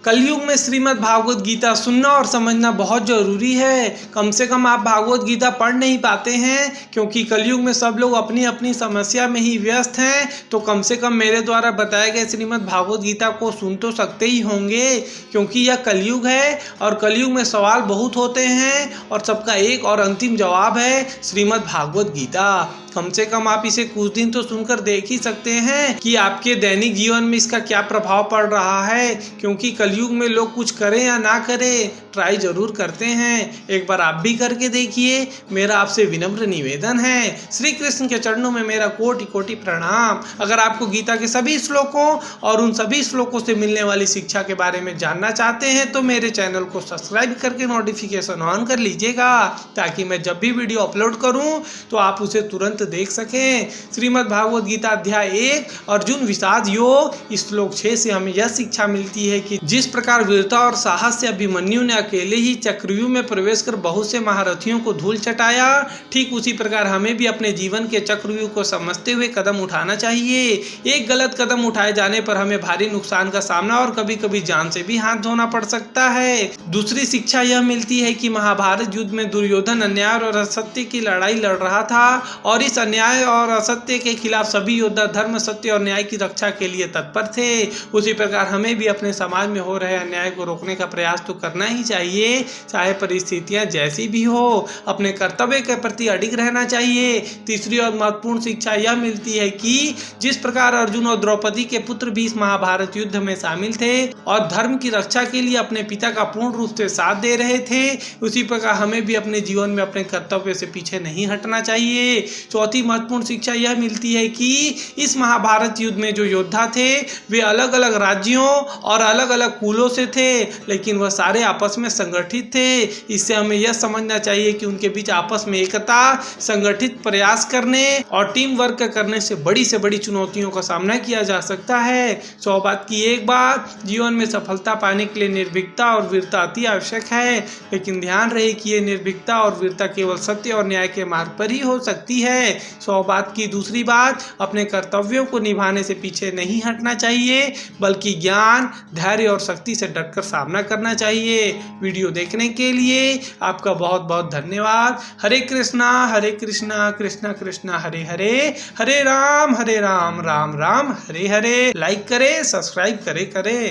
कलयुग में श्रीमद् भागवत गीता सुनना और समझना बहुत जरूरी है। कम से कम आप भागवत गीता पढ़ नहीं पाते हैं क्योंकि कलयुग में सब लोग अपनी अपनी समस्या में ही व्यस्त हैं। तो कम से कम मेरे द्वारा बताए गए श्रीमद् भागवत गीता को सुन तो सकते ही होंगे, क्योंकि यह कलयुग है और कलयुग में सवाल बहुत होते हैं और सबका एक और अंतिम जवाब है श्रीमद् भागवत गीता। कम से कम आप इसे कुछ दिन तो सुनकर देख ही सकते हैं कि आपके दैनिक जीवन में इसका क्या प्रभाव पड़ रहा है, क्योंकि कलयुग में लोग कुछ करें या ना करें ट्राई जरूर करते हैं। एक बार आप भी करके देखिए। मेरा आपसे विनम्र निवेदन है। श्री कृष्ण के चरणों में मेरा कोटि कोटि प्रणाम। अगर आपको गीता के सभी श्लोकों और उन सभी श्लोकों से मिलने वाली शिक्षा के बारे में जानना चाहते हैं तो मेरे चैनल को सब्सक्राइब करके नोटिफिकेशन ऑन कर लीजिएगा, ताकि मैं जब भी वीडियो अपलोड करूं तो आप उसे तुरंत देख सकें। श्रीमद् भागवत गीता अध्याय 1 अर्जुन विषाद योग श्लोक 6 से हमें यह शिक्षा मिलती है कि जिस प्रकार वीरता और साहस से अभिमन्यु ने अकेले ही चक्रव्यूह में प्रवेश कर बहुत से महारथियों को धूल चटाया, ठीक उसी प्रकार हमें भी अपने जीवन के चक्रव्यूह को समझते हुए कदम उठाना चाहिए। एक गलत कदम उठाए जाने पर हमें भारी नुकसान का सामना और कभी कभी जान से भी हाथ धोना पड़ सकता है। दूसरी शिक्षा यह मिलती है कि महाभारत युद्ध में दुर्योधन अन्याय और असत्य की लड़ाई लड़ रहा था और इस अन्याय और असत्य के खिलाफ सभी योद्धा धर्म, सत्य और न्याय की रक्षा के लिए तत्पर थे। उसी प्रकार हमें भी अपने समाज में हो रहे अन्याय को रोकने का प्रयास तो करना ही चाहिए, चाहे परिस्थितियां जैसी भी हो। अपने कर्तव्य के प्रति अडिग रहना चाहिए। तीसरी और महत्वपूर्ण शिक्षा यह मिलती है कि जिस प्रकार अर्जुन और द्रौपदी के पुत्र भी इस महाभारत युद्ध में शामिल थे और धर्म की रक्षा के लिए अपने पिता का पूर्ण रूप से साथ दे रहे थे, उसी प्रकार हमें भी अपने जीवन में अपने कर्तव्य से पीछे नहीं हटना चाहिए। चौथी महत्वपूर्ण शिक्षा यह मिलती है कि इस महाभारत युद्ध में जो योद्धा थे वे अलग अलग राज्यों और अलग अलग कुलों से थे, लेकिन वह सारे आपस में संगठित थे। इससे हमें यह समझना चाहिए कि उनके बीच आपस में एकता, संगठित प्रयास करने और टीम वर्क करने से बड़ी चुनौतियों का सामना किया जा सकता है। 100 बात की एक बात, जीवन में सफलता पाने के लिए निर्भीकता और वीरता अति आवश्यक है, लेकिन ध्यान रहे कि ये निर्भीकता और वीरता केवल सत्य और न्याय के मार्ग पर ही हो सकती है। 100 बात की दूसरी बात, अपने कर्तव्यों को निभाने से पीछे नहीं हटना चाहिए, बल्कि ज्ञान, धैर्य और शक्ति से डटकर सामना करना चाहिए। वीडियो देखने के लिए आपका बहुत बहुत धन्यवाद। हरे कृष्णा कृष्णा कृष्णा हरे हरे, हरे राम राम राम हरे हरे। लाइक करें, सब्सक्राइब करें।